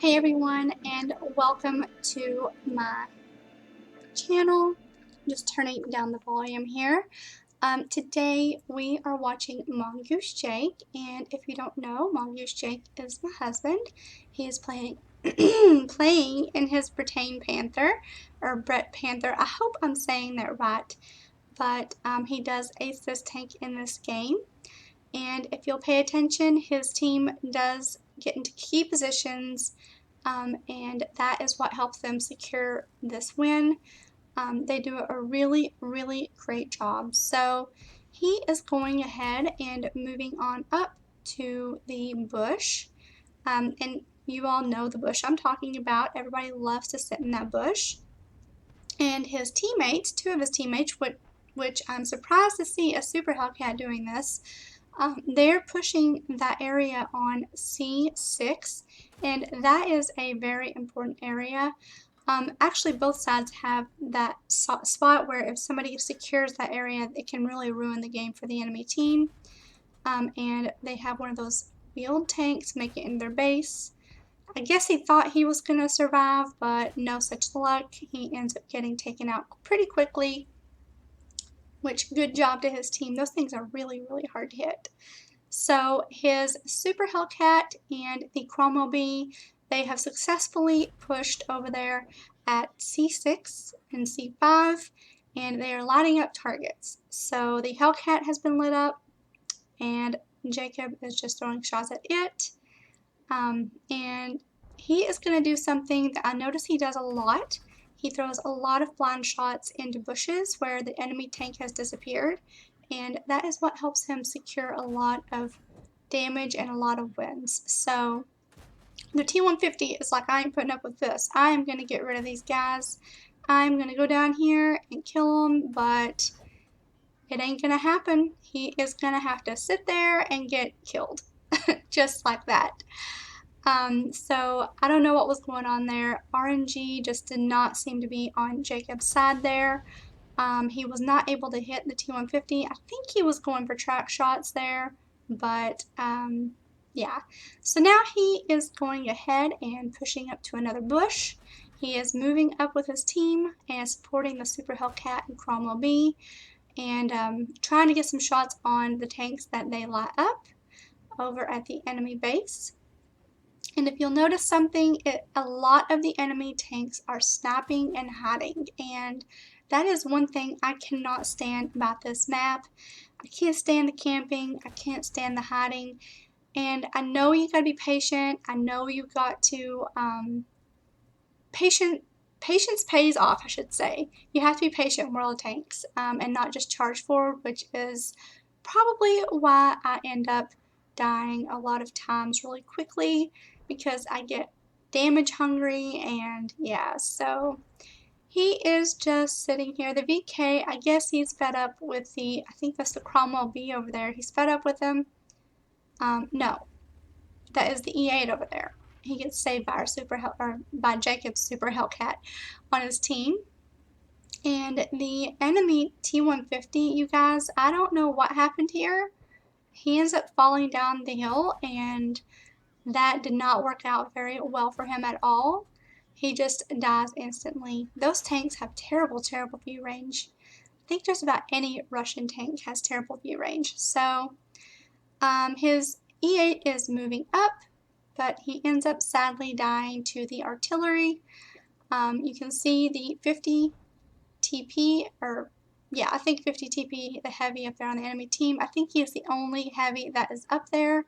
Hey everyone, and welcome to my channel. Just turning down the volume here. Today we are watching Mongoosejake, and if you don't know, Mongoosejake is my husband. He is playing playing in his Bret Panther, or Bret Panther. I hope I'm saying that right, but he does ace this tank in this game. And if you'll pay attention, his team does get into key positions, and that is what helps them secure this win. They do a really, really great job. So he is going ahead and moving on up to the bush. And you all know the bush I'm talking about. Everybody loves to sit in that bush. And his teammates, two of his teammates, which I'm surprised to see a Super Hellcat doing this, they're pushing that area on C6, and that is a very important area. Actually, both sides have that spot where if somebody secures that area, it can really ruin the game for the enemy team. And they have one of those wheeled tanks make it in their base. I guess he thought he was going to survive, but no such luck. He ends up getting taken out pretty quickly, which good job to his team. Those things are really, really hard to hit. So his Super Hellcat and the Cromwell Bee, they have successfully pushed over there at C6 and C5, and they are lighting up targets. So the Hellcat has been lit up, and Jacob is just throwing shots at it. And he is going to do something that I notice he does a lot. He throws a lot of blind shots into bushes where the enemy tank has disappeared, and that is what helps him secure a lot of damage and a lot of wins. So the T-150 is like, I ain't putting up with this. I am going to get rid of these guys. I'm going to go down here and kill them, but it ain't going to happen. He is going to have to sit there and get killed, just like that. So I don't know what was going on there. RNG just did not seem to be on Jacob's side there. He was not able to hit the T-150. I think he was going for track shots there, but yeah. So now he is going ahead and pushing up to another bush. He is moving up with his team and supporting the Super Hellcat and Cromwell Bee, and trying to get some shots on the tanks that they light up over at the enemy base. And if you'll notice something, a lot of the enemy tanks are snapping and hiding, and that is one thing I cannot stand about this map. I can't stand the camping, I can't stand the hiding, and I know you gotta be patient. I know you've got to, patience pays off, I should say. You have to be patient in World of Tanks, and not just charge forward, which is probably why I end up dying a lot of times really quickly, because I get damage hungry, and yeah, so he is just sitting here. The VK, I guess he's fed up with I think that's the Cromwell Bee over there. He's fed up with him. No, that is the E8 over there. He gets saved by by Jacob's Super Hellcat on his team. And the enemy T-150, you guys, I don't know what happened here. He ends up falling down the hill, and that did not work out very well for him at all. He just dies instantly. Those tanks have terrible, terrible view range. I think just about any Russian tank has terrible view range. So his E8 is moving up, but he ends up sadly dying to the artillery. You can see the 50 TP, or yeah, I think 50 TP, the heavy up there on the enemy team. I think he is the only heavy that is up there.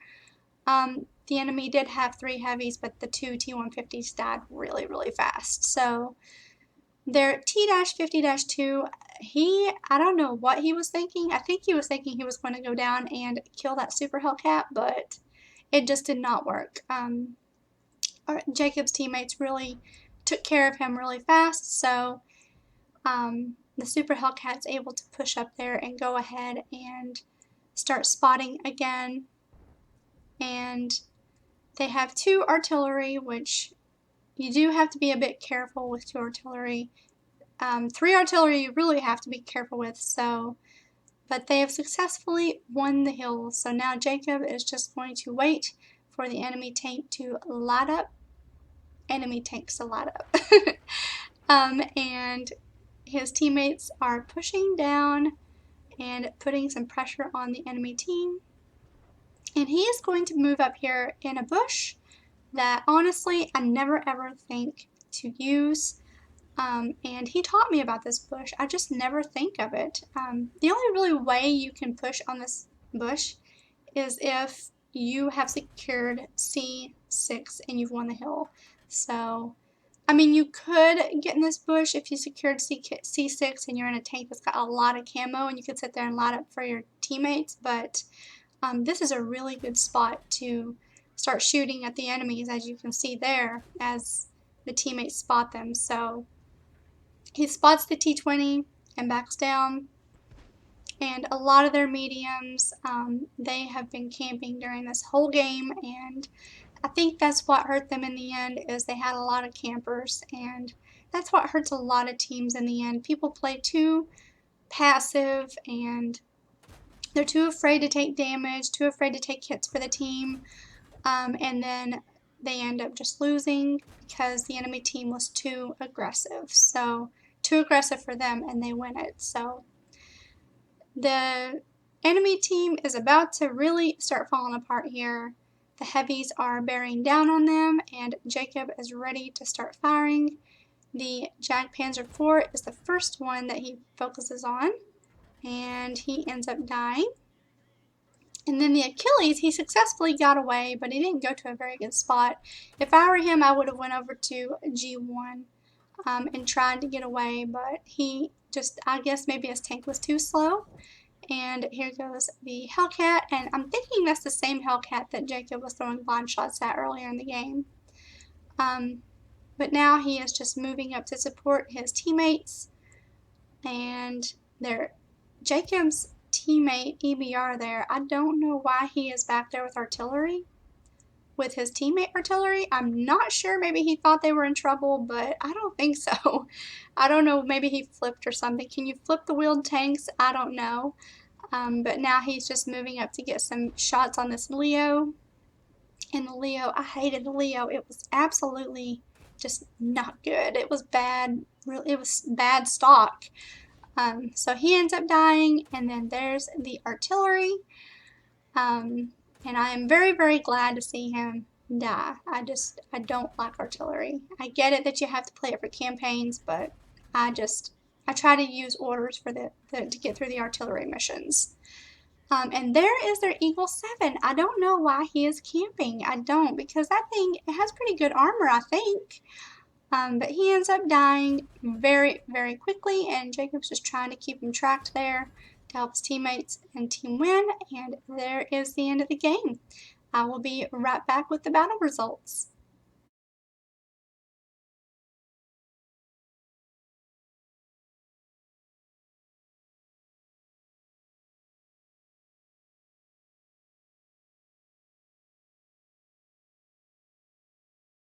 The enemy did have 3 heavies, but the 2 T-150s died really, really fast. So their T-50-2, I don't know what he was thinking. I think he was thinking he was going to go down and kill that Super Hellcat, but it just did not work. Jacob's teammates really took care of him really fast, so the Super Hellcat's able to push up there and go ahead and start spotting again. And they have 2 artillery, which you do have to be a bit careful with 2 artillery. 3 artillery you really have to be careful with, so, but they have successfully won the hill. So now Jacob is just going to wait for the enemy tank to light up enemy tanks to light up. And his teammates are pushing down and putting some pressure on the enemy team. And he is going to move up here in a bush that honestly I never ever think to use. And he taught me about this bush. I just never think of it. The only really way you can push on this bush is if you have secured C6 and you've won the hill. So, I mean, you could get in this bush if you secured C6 and you're in a tank that's got a lot of camo and you could sit there and light up for your teammates, but this is a really good spot to start shooting at the enemies, as you can see there, as the teammates spot them. So he spots the T20 and backs down. And a lot of their mediums, they have been camping during this whole game, and I think that's what hurt them in the end, is they had a lot of campers, and that's what hurts a lot of teams in the end. People play too passive, and they're too afraid to take damage, too afraid to take hits for the team, and then they end up just losing because the enemy team was too aggressive. So, too aggressive for them, and they win it. So, the enemy team is about to really start falling apart here. The heavies are bearing down on them, and Jacob is ready to start firing. The Jagdpanzer IV is the first one that he focuses on, and he ends up dying. And then the Achilles, he successfully got away, but he didn't go to a very good spot. If I were him, I would have went over to G1 and tried to get away, but he just, I guess maybe his tank was too slow. And here goes the Hellcat, and I'm thinking that's the same Hellcat that Jacob was throwing blind shots at earlier in the game. But now he is just moving up to support his teammates, and Jacob's teammate EBR there, I don't know why he is back there with artillery, with his teammate artillery. I'm not sure, maybe he thought they were in trouble, but I don't think so. I don't know, maybe he flipped or something. Can you flip the wheeled tanks? I don't know. But now he's just moving up to get some shots on this Leo. And the Leo, I hated the Leo. It was absolutely just not good. It was bad. It was bad stock. So he ends up dying, and then there's the artillery. And I am very, very glad to see him die. I don't like artillery. I get it that you have to play it for campaigns, but I try to use orders for to get through the artillery missions. And there is their Eagle 7. I don't know why he is camping. I don't, because that thing, it has pretty good armor, I think. But he ends up dying very, very quickly, and Jacob's just trying to keep him tracked there to help his teammates and team win, and there is the end of the game. I will be right back with the battle results.